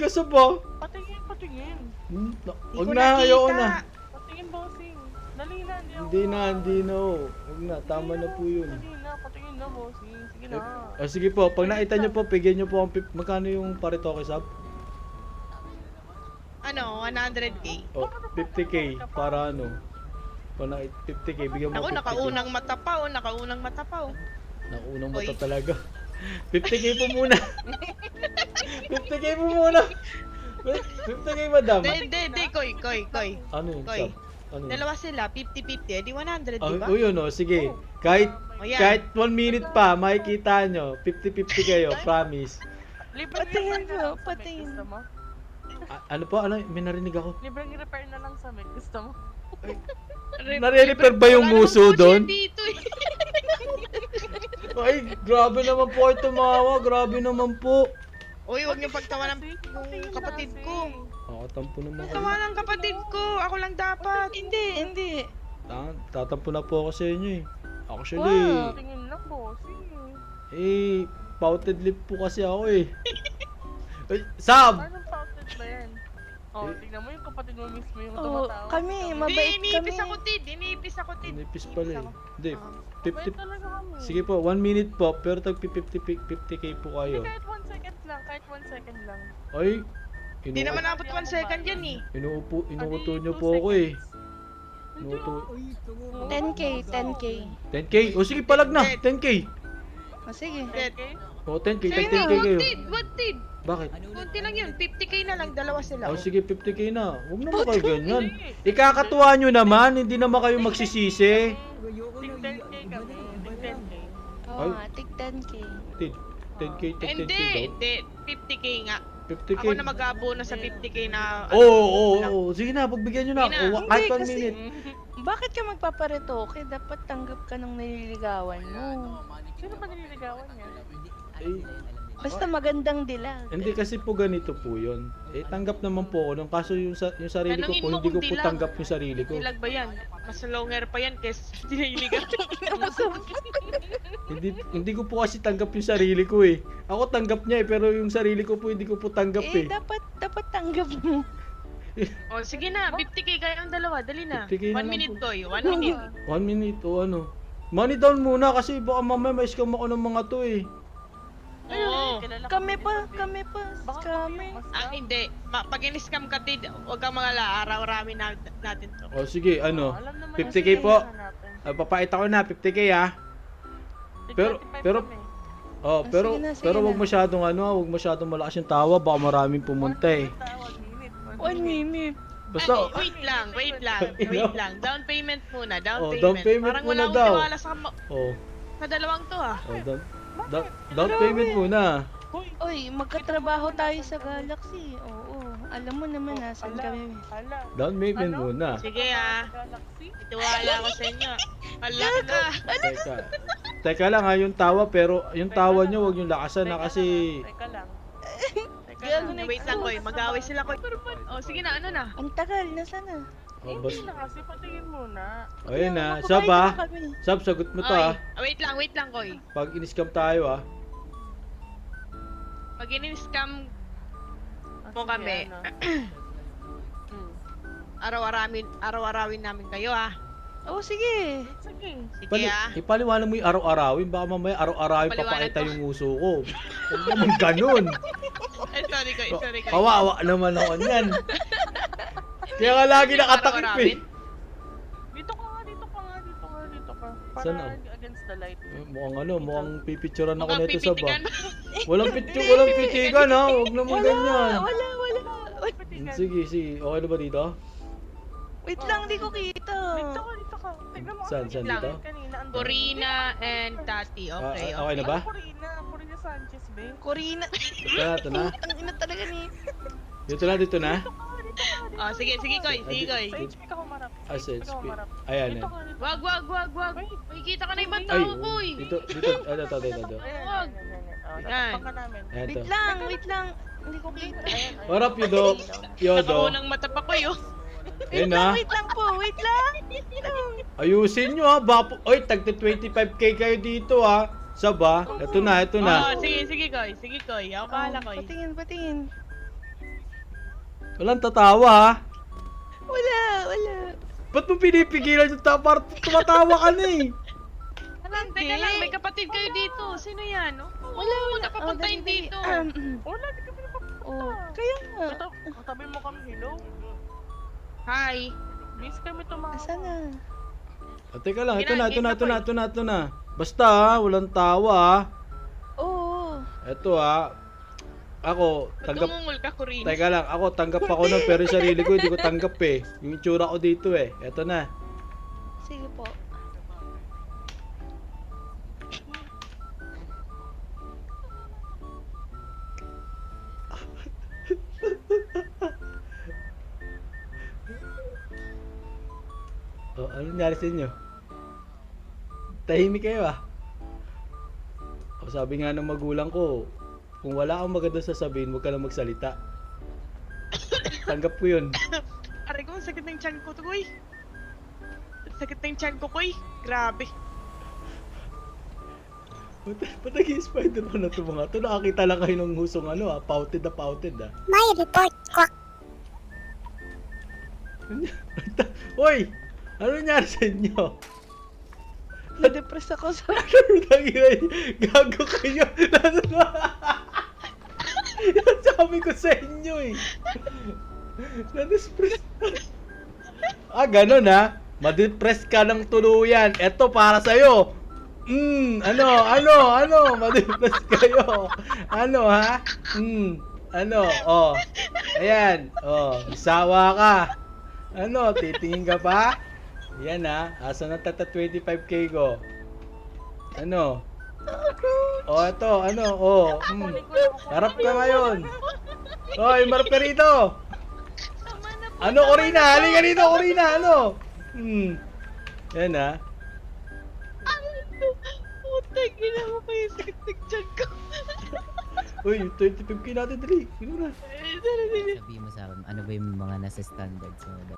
Kasi ba? Patingin, patingin. Huwag na, ayoko na. Patingin, bossing. Dali na, Hindi na. Huwag na, tama na po yun. Dali na, patingin na, bossing. Sige na. Sige po, pag nakita nyo po, bigyan nyo po ang magkano yung paritoke sub? Ano, 100k? O, 50k para ano? Pag 50k, bigyan mo Ako, 50k. nakaunang mata pa, oh. Nakaunang mata pa, oh. Naunang Oy. mata talaga. 50k po muna. 50k po muna. 50k madam. Hindi, koy. Ano yun, Koy. sub? Ano yun? Dalawa sila, 50-50, di 100, di ba? Oh, yun o, sige. Kahit O yan. kahit 1 minute pa, makikita nyo. 50-50 kayo, promise. Libreng Patingin repair na mo, lang sa Mac, patingin. gusto mo? Ano po? Ano? May narinig ako. Libreng repair na lang sa Mac, gusto mo? Nare-repair ba yung Wala muso namang doon? kotse dito, eh. Ay, grabe naman po ay tumawa. Grabe naman po. Uy, huwag niyo pagtawa ng Patingin kapatid kasi. ko. Nakatampo naman kayo. Tawa ng kapatid ko. Ako lang dapat. Hindi. Tatampo na po ako sa inyo eh. Actually, Wow. Patingin lang, bossing. pouted lip po kasi ako eh. Ay, Sab! Anong pouted ba yan? Oh, tingnan mo yung kapatid mo mismo yung Oo, tumatawa. kami, Hindi, mabait iniipis kami. ako, Tid. Iniipis ako, Tid. Nipis pala eh. Hindi, Mabait 50. talaga kami. Sige po, 1 minute po, pero tag 50k po kayo. Hindi, kahit 1 second lang, kahit 1 second lang. Ay, Hindi naman abot 1 second yan, eh. inuuto nyo 2 po ako eh. seconds. Inuuto. 10k. 10k? O sige, palag na, 10k. O sige. Okay? O, 10k, Sige tag na, 10k kayo. wag, Tid. Bakit? Kunti lang yun. 50k na lang, dalawa sila. O oh. sige, 50k na. Huwag naman kayo ganyan. Ikakatuwa nyo naman, hindi naman kayo magsisisi. Tig 10k kami, tig 10k. Oo nga, tig 10k. 10k, tag 10k daw. Hindi. 50k nga. 50k. Ako na mag-aabono sa 50k na... Oo. Sige na, pagbigyan nyo na. Sige na. O, kahit 1 Hindi, kasi- minute. Bakit ka magpaparetoke? Dapat tanggap ka ng nililigawan mo. Sino ba nililigawan niya? Eh, Basta magandang dilag. hindi kasi po ganito po yun. Tanggap naman po ako nung kaso yung sarili ko Tanungin po, mo hindi ko kung po dilag. tanggap yung sarili ko. Dilag ba yan? Mas longer pa yan kaysa nililigawan. Hindi ko po kasi tanggap yung sarili ko eh. Ako tanggap niya eh, pero yung sarili ko po hindi ko po tanggap eh. Dapat tanggap mo. O, sige na. 50k kayo ang dalawa. Dali na. 50K na 1 lang minute, po. Koy. 1 minute. 1 minute o ano. Money down muna kasi baka mamaya ma-scam ako ng mga to eh. Oo. Kami pa. Scammer. Hindi. Pag in-scam ka, Tid, huwag kang mga araw-aramin natin to. O sige, ano. Alam naman 50k yung po. kailangan natin. Papait ako na 50k ah. Tig Pero- 25 pero- kami. Oh, pero sige pero na. wag masyadong wag masyadong malakas yung tawa, baka maraming pumunta eh. 1 minute. Basta Wait lang. Down payment muna. Oh, Down payment. down payment Parang muna wala daw. akong tiwala oh, sa dalawang to, ah. down payment muna. Oy, magkatrabaho tayo sa Galaxy. Oo. Alam mo naman nasan kami. Hala. Down payment Ano? muna. Sige, ah. Galaxy? Itiwala ako sa inyo. Hala ka. Teka lang ha, yung tawa pero yung tawa niyo wag yung lakasan na kasi Teka lang. Wait lang, Koy. Mag-away sila, Koy. Oh, sige na. Ano na? Ang tagal, nasaan na? bas. Hindi na kasi, patingin muna. Ayun na, Magbabayad Sab na ah. kami. Sab, sagot mo to ah. Wait lang, Koy. Pag in-scam tayo ah. Pag in-scam mo Sige, kami, ano? araw-arawin namin kayo, ah. Oo, sige. Sige. Sige, ah. Ipaliwanag mo yung araw-arawin, baka mamaya araw-arawin Paliwanag papakita ko. yung uso ko. Huwag naman ganun. Sorry, Koy. Kawawa naman ako niyan. Kaya nga lagi nakatakip eh. Dito ka. Para Saan, ah? against the light. Mukhang pipicturean ako Mukhang nito sa ba. pipitikan. Walang pitigan ha, huwag naman ganyan. Wala. Sige, okay na ba dito? Wait lang, di ko kita. Dito ka. Tignan mo. Saan lang. dito? Kanina, andun. Corina and Tati. Okay, Okay na ba? Corina Sanchez, be. Corina. Ito na. Ang ina talaga ni. Dito na. Oh, sige, Koy. Sa HP ka humarap. Sa HP ka HP. humarap. Ayan Dito yan. ka, dito. Wag. Makikita ka na ibang Ay, tao, Koy. dito. Ito. Ayan. Yan. Tapang ka namin. Ayan to. Wait lang. Hindi ko kita. Ayan. What up, Yodo? Nakaunang mata pa, Koy, oh. Ayun na. Wait lang po. Wait lang. Ayusin nyo ha. Baka po, oy, tagti 25k kayo dito ha. Saba. Ito na. Oh, sige, Koy. Ako bahala, Koy. Patingin. Walang tatawa ha. Wala. Ba't mo pinipigilan yung parang tumatawa ka na eh? Teka lang, may kapatid kayo dito. Sino yan? Oh, Wala. napapuntahin dito. Wala, di kami napapunta. Oh, kaya nga. Katabi mo kami, hello? Hi. Miss kami tumawag. Asa na? Teka lang, ito Game na. Basta ha, walang tawa ha. Oo. Ito ha. Ako, tanggap. Tumungol ka, Corinne. Teka lang, ako tanggap ako nun pero yung sarili ko hindi ko tanggap eh. Yung itsura ko dito eh. Ito na. Sige po. Oh, ano nangyari sa inyo? Tahimik kayo ah. O sabi nga ng magulang ko, kung wala kang maganda sasabihin, huwag ka lang magsalita. Tanggap ko yun. Aray ko, sakit ng tiyan ko, Koy. Sakit ng tiyan ko, Koy. Grabe. Ba't nag-i-Spider-Man na ito mga ito? Nakakita lang kayo ng husong ano ah, pouted ah. May report ko. Hoy! Ano nangyari sa inyo? Na-depress ako sa... Gago kayo! Yan sabi ko sa inyo eh. Na-depress. Ganon ha? Ma-depress ka ng tuluyan. Eto para sa'yo. Ma-depress kayo. Ano ha? Oh. Ayan. Oh, sawa ka. Ano, titingin ka pa? Yan ha. Asa na tata 25k ko? Ano? Oh, ito. Ano? Oh. Harap ka ngayon. Hoy, Marperito. Ano, Corina? Halika dito, Corina. Ano? Yan ha. Puta, ginawa pa yung sakit ng tiyan ko. Uy, 25k natin, dali. Sino na? Sabihin mo sa akin, ano ba yung mga nasa standards mo?